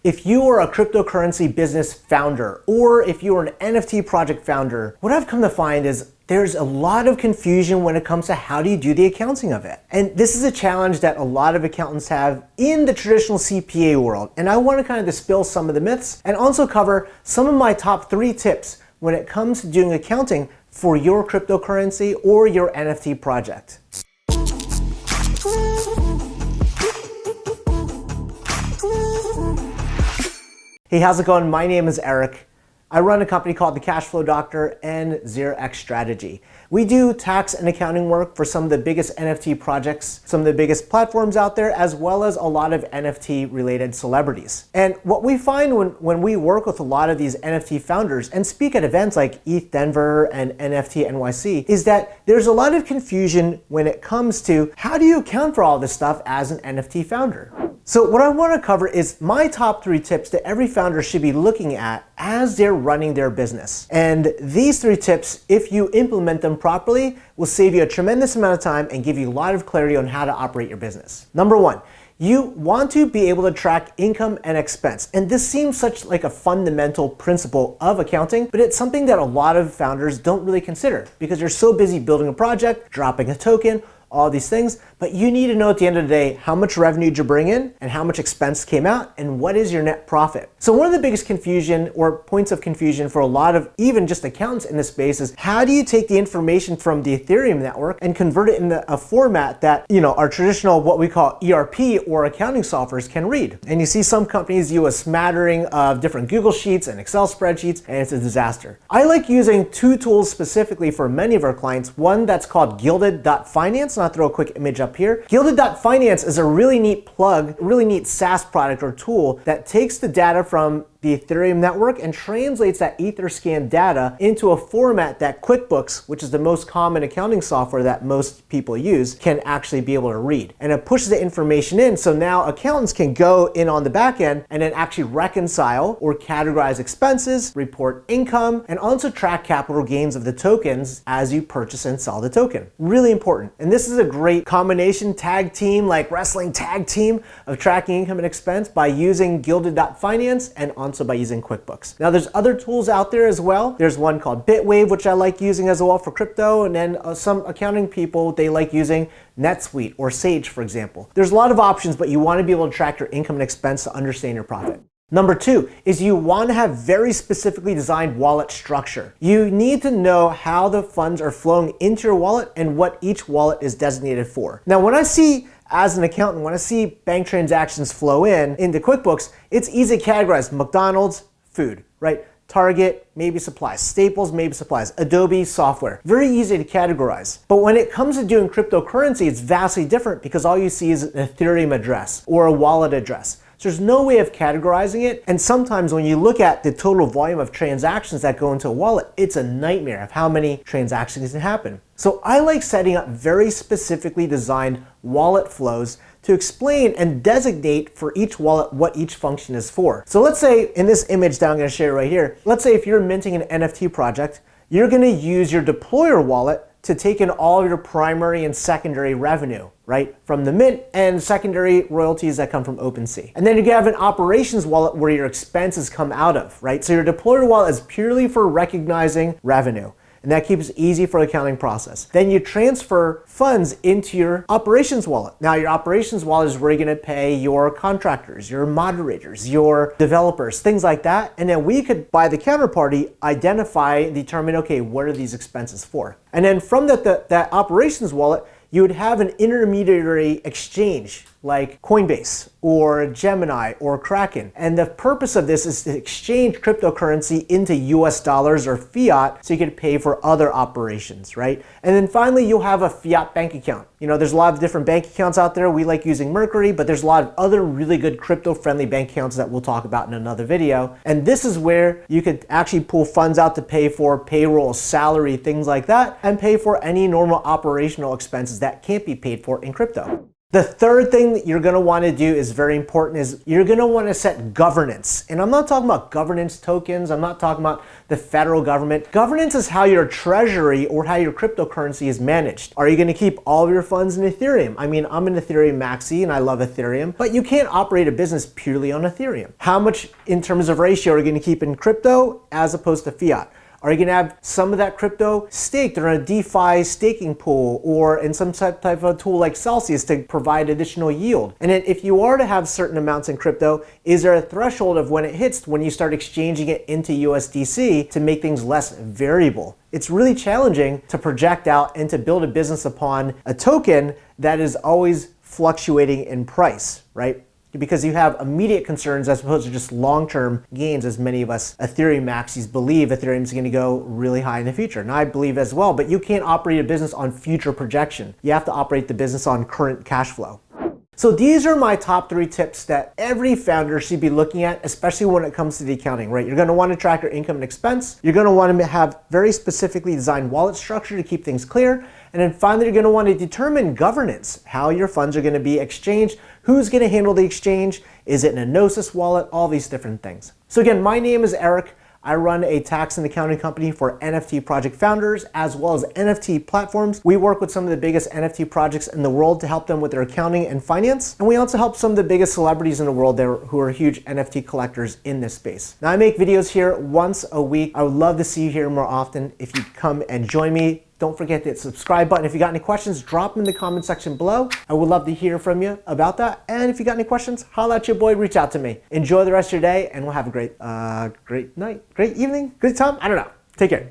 If you are a cryptocurrency business founder, or if you are an NFT project founder, what I've come to find is there's a lot of confusion when it comes to how do you do the accounting of it. And this is a challenge that a lot of accountants have in the traditional CPA world. And I want to kind of dispel some of the myths and also cover some of my top 3 tips when it comes to doing accounting for your cryptocurrency or your NFT project. Hey, how's it going? My name is Eric. I run a company called the CashFlow Doctor and 0x Strategy. We do tax and accounting work for some of the biggest NFT projects, some of the biggest platforms out there, as well as a lot of NFT related celebrities. And what we find when we work with a lot of these NFT founders and speak at events like ETH Denver and NFT NYC is that there's a lot of confusion when it comes to how do you account for all this stuff as an NFT founder. So what I want to cover is my top 3 tips that every founder should be looking at as they're running their business. And these 3 tips, if you implement them properly, will save you a tremendous amount of time and give you a lot of clarity on how to operate your business. Number 1, you want to be able to track income and expense. And this seems such like a fundamental principle of accounting, but it's something that a lot of founders don't really consider because they're so busy building a project, dropping a token, all these things, but you need to know at the end of the day how much revenue did you bring in and how much expense came out and what is your net profit. So one of the biggest confusion or points of confusion for a lot of even just accountants in this space is how do you take the information from the Ethereum network and convert it into a format that, our traditional what we call ERP or accounting softwares can read. And you see some companies use a smattering of different Google Sheets and Excel spreadsheets, and it's a disaster. I like using 2 tools specifically for many of our clients. One that's called Gilded.finance. I'll throw a quick image up here. Gilded.finance is a really neat plug, really neat SaaS product or tool that takes the data from the Ethereum network and translates that Etherscan data into a format that QuickBooks, which is the most common accounting software that most people use, can actually be able to read. And it pushes the information in, so now accountants can go in on the back end and then actually reconcile or categorize expenses, report income, and also track capital gains of the tokens as you purchase and sell the token. Really important. And this is a great combination tag team, like wrestling tag team of tracking income and expense by using Gilded.finance and also by using QuickBooks. Now there's other tools out there as well. There's one called Bitwave, which I like using as well for crypto, and then some accounting people, they like using NetSuite or Sage, for example. There's a lot of options, but you want to be able to track your income and expense to understand your profit. Number 2 is you want to have very specifically designed wallet structure. You need to know how the funds are flowing into your wallet and what each wallet is designated for. Now when I see as an accountant, when I see bank transactions flow into QuickBooks, it's easy to categorize. McDonald's, food, right? Target, maybe supplies. Staples, maybe supplies. Adobe, software. Very easy to categorize. But when it comes to doing cryptocurrency, it's vastly different because all you see is an Ethereum address or a wallet address. So there's no way of categorizing it. And sometimes when you look at the total volume of transactions that go into a wallet, it's a nightmare of how many transactions can happen. So I like setting up very specifically designed wallet flows to explain and designate for each wallet what each function is for. So let's say in this image that I'm going to share right here, let's say if you're minting an NFT project, you're going to use your deployer wallet to take in all of your primary and secondary revenue, right? From the mint and secondary royalties that come from OpenSea. And then you have an operations wallet where your expenses come out of, right? So your deployer wallet is purely for recognizing revenue. And that keeps it easy for the accounting process. Then you transfer funds into your operations wallet. Now your operations wallet is where you're gonna pay your contractors, your moderators, your developers, things like that. And then we could, by the counterparty, identify and determine, okay, what are these expenses for? And then from that operations wallet, you would have an intermediary exchange like Coinbase or Gemini or Kraken. And the purpose of this is to exchange cryptocurrency into US dollars or fiat so you can pay for other operations, right? And then finally, you'll have a fiat bank account. There's a lot of different bank accounts out there. We like using Mercury, but there's a lot of other really good crypto-friendly bank accounts that we'll talk about in another video. And this is where you could actually pull funds out to pay for payroll, salary, things like that, and pay for any normal operational expenses that can't be paid for in crypto. The third thing that you're gonna wanna do is very important is you're gonna wanna set governance. And I'm not talking about governance tokens, I'm not talking about the federal government. Governance is how your treasury or how your cryptocurrency is managed. Are you gonna keep all of your funds in Ethereum? I mean, I'm an Ethereum maxi and I love Ethereum, but you can't operate a business purely on Ethereum. How much in terms of ratio are you gonna keep in crypto as opposed to fiat? Are you going to have some of that crypto staked or in a DeFi staking pool or in some type of a tool like Celsius to provide additional yield? And then if you are to have certain amounts in crypto, is there a threshold of when it hits when you start exchanging it into USDC to make things less variable? It's really challenging to project out and to build a business upon a token that is always fluctuating in price, right? Because you have immediate concerns as opposed to just long-term gains, as many of us Ethereum maxis believe Ethereum is going to go really high in the future. And I believe as well, but you can't operate a business on future projection. You have to operate the business on current cash flow. So these are my top 3 tips that every founder should be looking at, especially when it comes to the accounting, right? You're going to want to track your income and expense. You're going to want to have very specifically designed wallet structure to keep things clear. And then finally, you're going to want to determine governance, how your funds are going to be exchanged, who's going to handle the exchange, is it in a Gnosis wallet, all these different things. So again, my name is Eric. I run a tax and accounting company for NFT project founders as well as NFT platforms. We work with some of the biggest NFT projects in the world to help them with their accounting and finance. And we also help some of the biggest celebrities in the world who are huge NFT collectors in this space. Now I make videos here once a week. I would love to see you here more often if you come and join me. Don't forget to hit the subscribe button. If you got any questions, drop them in the comment section below. I would love to hear from you about that. And if you got any questions, holla at your boy, reach out to me. Enjoy the rest of your day and we'll have a great night, great evening, good time. I don't know. Take care.